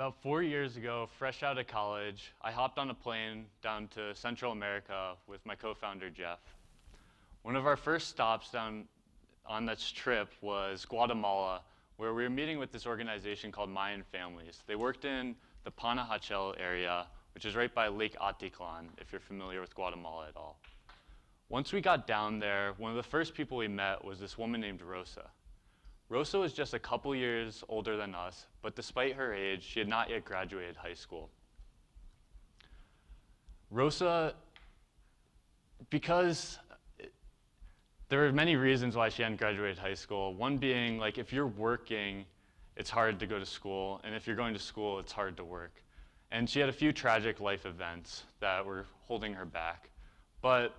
About 4 years ago, fresh out of college, I hopped on a plane down to Central America with my co-founder, Jeff. One of our first stops down on this trip was Guatemala, where we were meeting with this organization called Mayan Families. They worked in the Panajachel area, which is right by Lake Atitlan, if you're familiar with Guatemala at all. Once we got down there, one of the first people we met was this woman named Rosa. Rosa was just a couple years older than us, but despite her age, she had not yet graduated high school. Rosa, because there are many reasons why she hadn't graduated high school. One being, like, if you're working, it's hard to go to school, and if you're going to school, it's hard to work. And she had a few tragic life events that were holding her back. But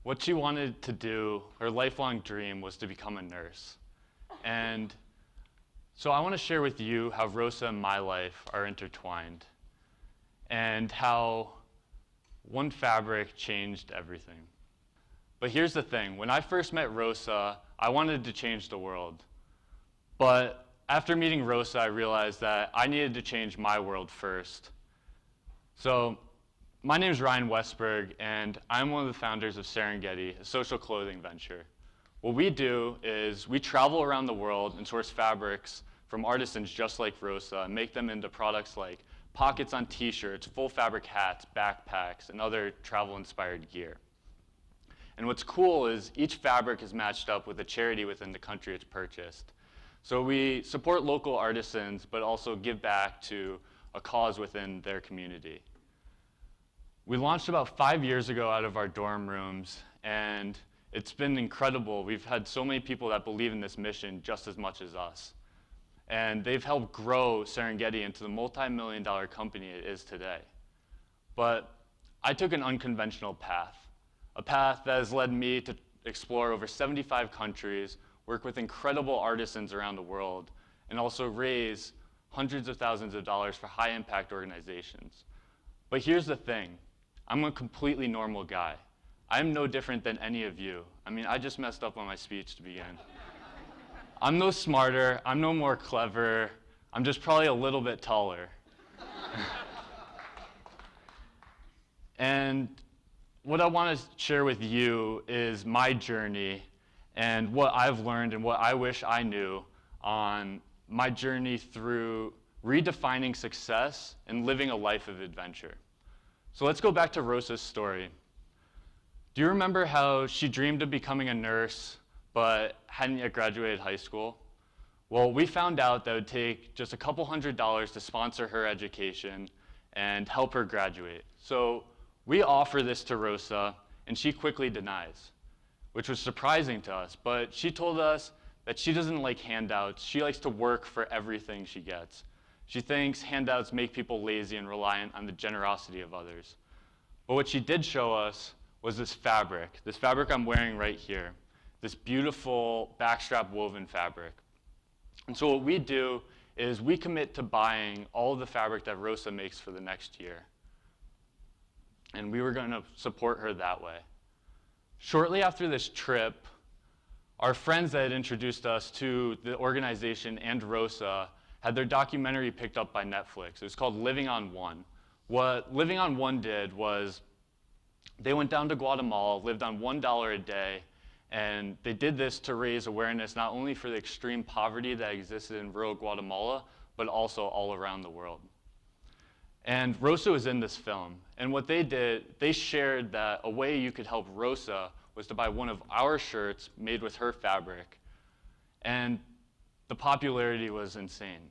what she wanted to do, her lifelong dream, was to become a nurse. And so I want to share with you how Rosa and my life are intertwined, and how one fabric changed everything. But here's the thing, when I first met Rosa, I wanted to change the world. But after meeting Rosa, I realized that I needed to change my world first. So my name is Ryan Westberg, and I'm one of the founders of Serengetee, a social clothing venture. What we do is we travel around the world and source fabrics from artisans just like Rosa and make them into products like pockets on t-shirts, full fabric hats, backpacks, and other travel-inspired gear. And what's cool is each fabric is matched up with a charity within the country it's purchased. So we support local artisans, but also give back to a cause within their community. We launched about 5 years ago out of our dorm rooms, and it's been incredible. We've had so many people that believe in this mission just as much as us. And they've helped grow Serengetee into the multi-million-dollar company it is today. But I took an unconventional path, a path that has led me to explore over 75 countries, work with incredible artisans around the world, and also raise hundreds of thousands of dollars for high-impact organizations. But here's the thing. I'm a completely normal guy. I'm no different than any of you. I mean, I just messed up on my speech to begin. I'm no smarter, I'm no more clever, I'm just probably a little bit taller. And what I want to share with you is my journey and what I've learned and what I wish I knew on my journey through redefining success and living a life of adventure. So let's go back to Rosa's story. Do you remember how she dreamed of becoming a nurse but hadn't yet graduated high school? Well, we found out that it would take just a couple $100s to sponsor her education and help her graduate. So we offer this to Rosa, and she quickly denies, which was surprising to us. But she told us that she doesn't like handouts. She likes to work for everything she gets. She thinks handouts make people lazy and reliant on the generosity of others. But what she did show us was this fabric I'm wearing right here, this beautiful backstrap woven fabric. And so what we do is we commit to buying all of the fabric that Rosa makes for the next year. And we were going to support her that way. Shortly after this trip, our friends that had introduced us to the organization and Rosa had their documentary picked up by Netflix. It was called Living on One. What Living on One did was they went down to Guatemala, lived on $1 a day, and they did this to raise awareness not only for the extreme poverty that existed in rural Guatemala, but also all around the world. And Rosa was in this film. And what they did, they shared that a way you could help Rosa was to buy one of our shirts made with her fabric. And the popularity was insane.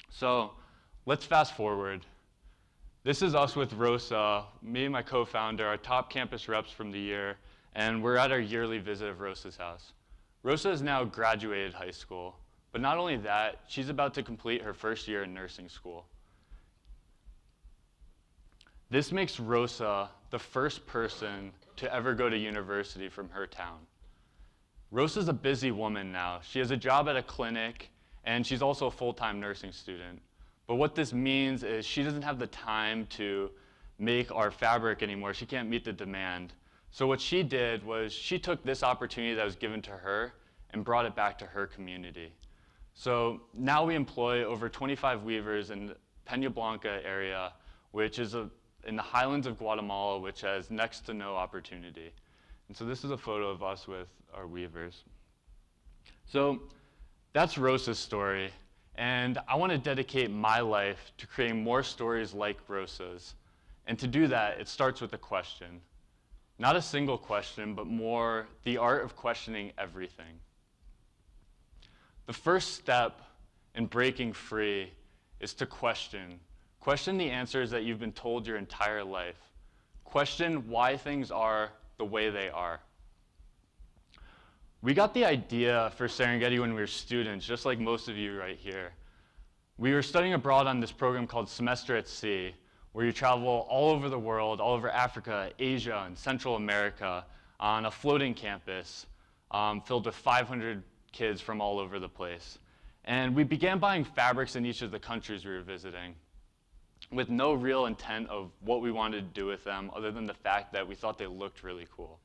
So let's fast forward. This is us with Rosa, me and my co-founder, our top campus reps from the year, and we're at our yearly visit of Rosa's house. Rosa has now graduated high school, but not only that, she's about to complete her first year in nursing school. This makes Rosa the first person to ever go to university from her town. Rosa's a busy woman now. She has a job at a clinic, and she's also a full-time nursing student. But what this means is she doesn't have the time to make our fabric anymore. She can't meet the demand. So what she did was she took this opportunity that was given to her and brought it back to her community. So now we employ over 25 weavers in the Peña Blanca area, which is in the highlands of Guatemala, which has next to no opportunity. And so this is a photo of us with our weavers. So that's Rosa's story, and I want to dedicate my life to creating more stories like Rosa's. And to do that, it starts with a question. Not a single question, but more the art of questioning everything. The first step in breaking free is to question. Question the answers that you've been told your entire life. Question why things are the way they are. We got the idea for Serengeti when we were students, just like most of you right here. We were studying abroad on this program called Semester at Sea, where you travel all over the world, all over Africa, Asia, and Central America on a floating campus filled with 500 kids from all over the place. And we began buying fabrics in each of the countries we were visiting with no real intent of what we wanted to do with them other than the fact that we thought they looked really cool.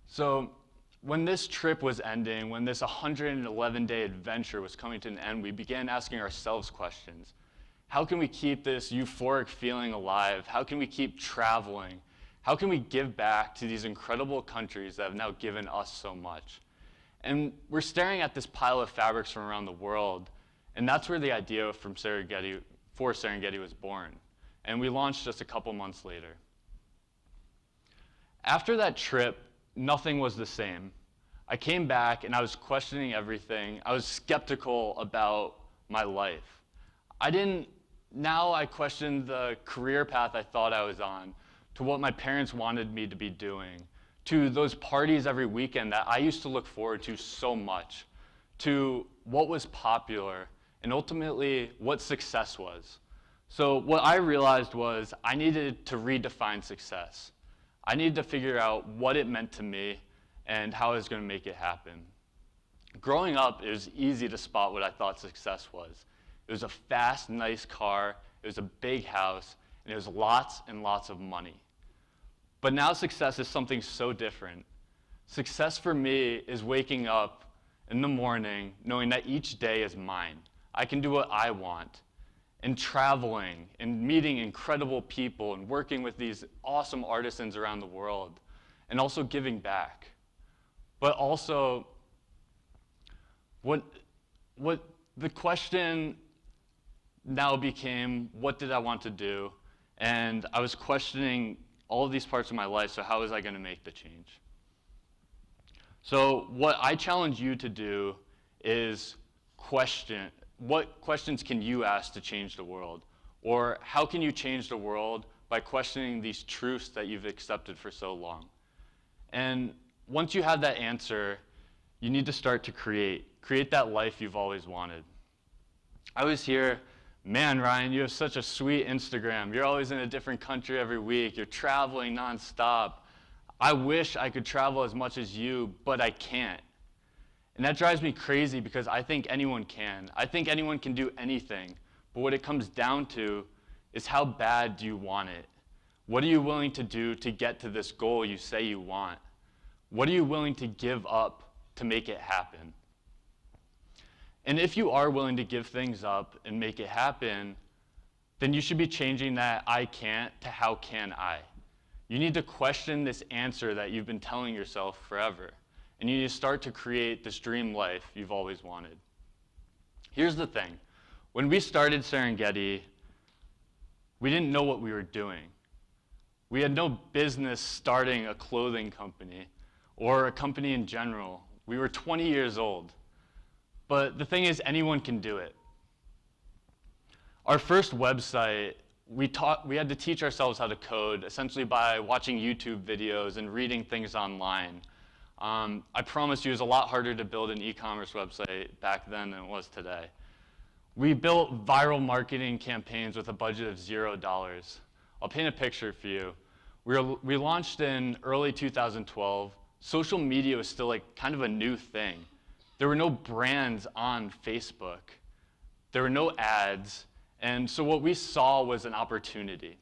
So when this trip was ending, when this 111-day adventure was coming to an end, we began asking ourselves questions. How can we keep this euphoric feeling alive? How can we keep traveling? How can we give back to these incredible countries that have now given us so much? And we're staring at this pile of fabrics from around the world, and that's where the idea for Serengeti was born. And we launched just a couple months later. After that trip, nothing was the same. I came back and I was questioning everything. I was skeptical about my life. Now I questioned the career path I thought I was on, to what my parents wanted me to be doing, to those parties every weekend that I used to look forward to so much, to what was popular, and ultimately what success was. So what I realized was I needed to redefine success. I needed to figure out what it meant to me and how I was going to make it happen. Growing up, it was easy to spot what I thought success was. It was a fast, nice car, it was a big house, and it was lots and lots of money. But now success is something so different. Success for me is waking up in the morning knowing that each day is mine. I can do what I want. And traveling and meeting incredible people and working with these awesome artisans around the world, and also giving back. But also, what the question now became, what did I want to do? And I was questioning all of these parts of my life, so how was I going to make the change? So what I challenge you to do is question, what questions can you ask to change the world? Or how can you change the world by questioning these truths that you've accepted for so long? And once you have that answer, you need to start to create that life you've always wanted. I was here, man, Ryan, you have such a sweet Instagram. You're always in a different country every week. You're traveling nonstop. I wish I could travel as much as you, but I can't. And that drives me crazy because I think anyone can. I think anyone can do anything. But what it comes down to is how bad do you want it? What are you willing to do to get to this goal you say you want? What are you willing to give up to make it happen? And if you are willing to give things up and make it happen, then you should be changing that I can't to how can I. You need to question this answer that you've been telling yourself forever. And you need to start to create this dream life you've always wanted. Here's the thing. When we started Serengeti, we didn't know what we were doing. We had no business starting a clothing company or a company in general. We were 20 years old. But the thing is, anyone can do it. Our first website, we had to teach ourselves how to code, essentially by watching YouTube videos and reading things online. I promise you it was a lot harder to build an e-commerce website back then than it was today. We built viral marketing campaigns with a budget of $0. I'll paint a picture for you. We launched in early 2012. Social media was still like kind of a new thing. There were no brands on Facebook. There were no ads. And so what we saw was an opportunity.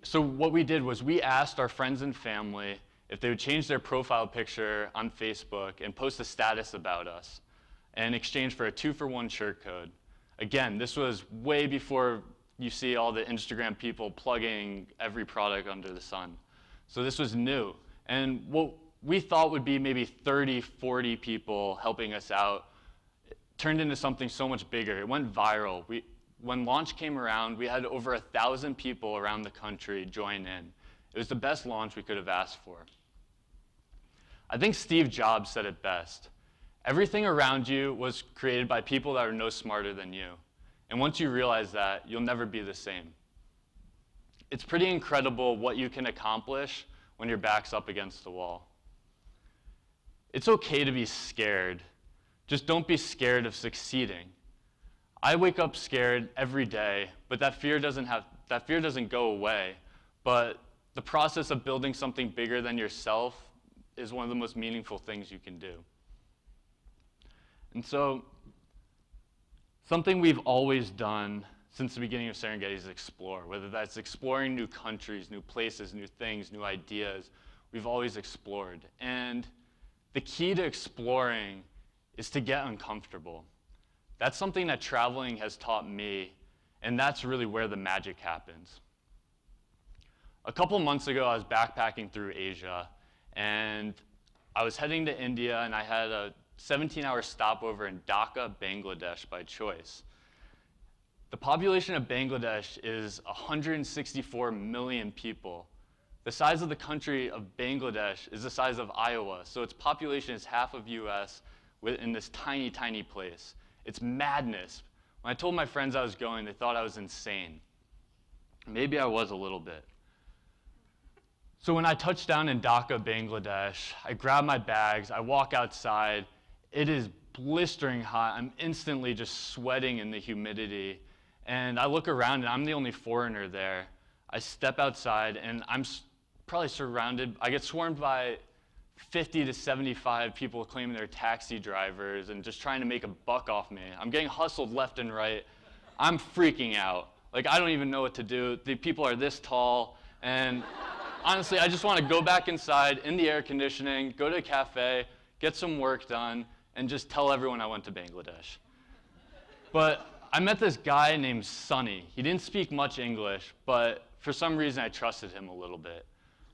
So what we did was we asked our friends and family if they would change their profile picture on Facebook and post a status about us. in exchange for a 2-for-1 shirt code. Again, this was way before you see all the Instagram people plugging every product under the sun. So this was new. And what we thought would be maybe 30, 40 people helping us out turned into something so much bigger. It went viral. When launch came around, we had over 1,000 people around the country join in. It was the best launch we could have asked for. I think Steve Jobs said it best. Everything around you was created by people that are no smarter than you. And once you realize that, you'll never be the same. It's pretty incredible what you can accomplish when your back's up against the wall. It's okay to be scared. Just don't be scared of succeeding. I wake up scared every day, but that fear doesn't go away. But the process of building something bigger than yourself is one of the most meaningful things you can do. And so, something we've always done since the beginning of Serengeti is explore. Whether that's exploring new countries, new places, new things, new ideas, we've always explored. And the key to exploring is to get uncomfortable. That's something that traveling has taught me, and that's really where the magic happens. A couple months ago, I was backpacking through Asia, and I was heading to India, and I had a 17-hour stopover in Dhaka, Bangladesh by choice. The population of Bangladesh is 164 million people. The size of the country of Bangladesh is the size of Iowa, so its population is half of US in this tiny, tiny place. It's madness. When I told my friends I was going, they thought I was insane. Maybe I was a little bit. So when I touched down in Dhaka, Bangladesh, I grab my bags, I walk outside. It is blistering hot. I'm instantly just sweating in the humidity. And I look around, and I'm the only foreigner there. I step outside, and I'm probably surrounded. I get swarmed by 50 to 75 people claiming they're taxi drivers and just trying to make a buck off me. I'm getting hustled left and right. I'm freaking out. Like, I don't even know what to do. The people are this tall. And honestly, I just want to go back inside in the air conditioning, go to a cafe, get some work done, and just tell everyone I went to Bangladesh. But I met this guy named Sonny. He didn't speak much English, but for some reason I trusted him a little bit.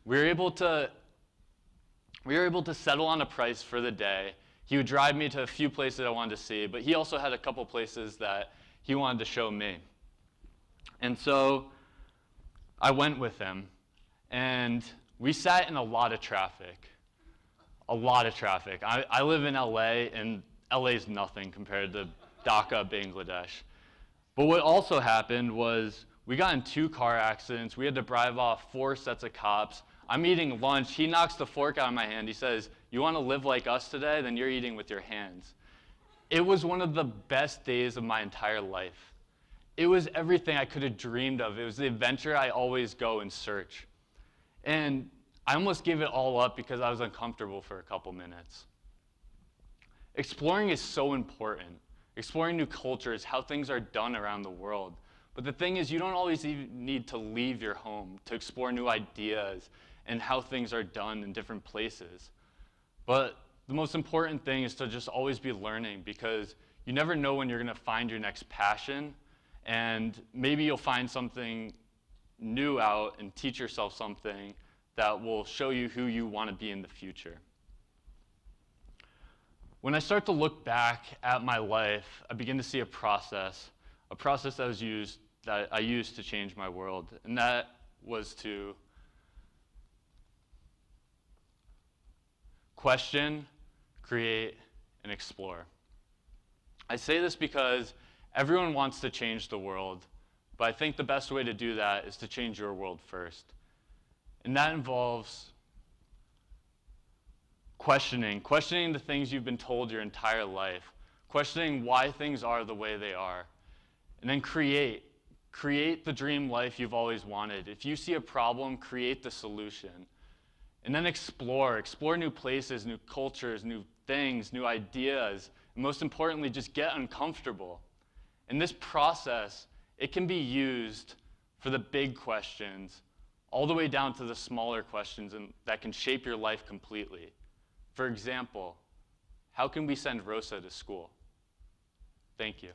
We were able to settle on a price for the day. He would drive me to a few places I wanted to see, but he also had a couple places that he wanted to show me. And so I went with him, and we sat in a lot of traffic. A lot of traffic. I live in LA, and LA is nothing compared to Dhaka, Bangladesh. But what also happened was we got in 2 car accidents. We had to drive off 4 sets of cops. I'm eating lunch. He knocks the fork out of my hand. He says, "You want to live like us today? Then you're eating with your hands." It was one of the best days of my entire life. It was everything I could have dreamed of. It was the adventure I always go and search. And I almost gave it all up because I was uncomfortable for a couple minutes. Exploring is so important. Exploring new cultures, how things are done around the world. But the thing is, you don't always even need to leave your home to explore new ideas and how things are done in different places. But the most important thing is to just always be learning, because you never know when you're going to find your next passion, and maybe you'll find something new out and teach yourself something that will show you who you want to be in the future. When I start to look back at my life, I begin to see a process that I used to change my world, and that was to question, create, and explore. I say this because everyone wants to change the world, but I think the best way to do that is to change your world first. And that involves questioning the things you've been told your entire life, questioning why things are the way they are, and then create the dream life you've always wanted. If you see a problem, create the solution. And then explore new places, new cultures, new things, new ideas, and most importantly, just get uncomfortable. And this process, it can be used for the big questions, all the way down to the smaller questions that can shape your life completely. For example, how can we send Rosa to school? Thank you.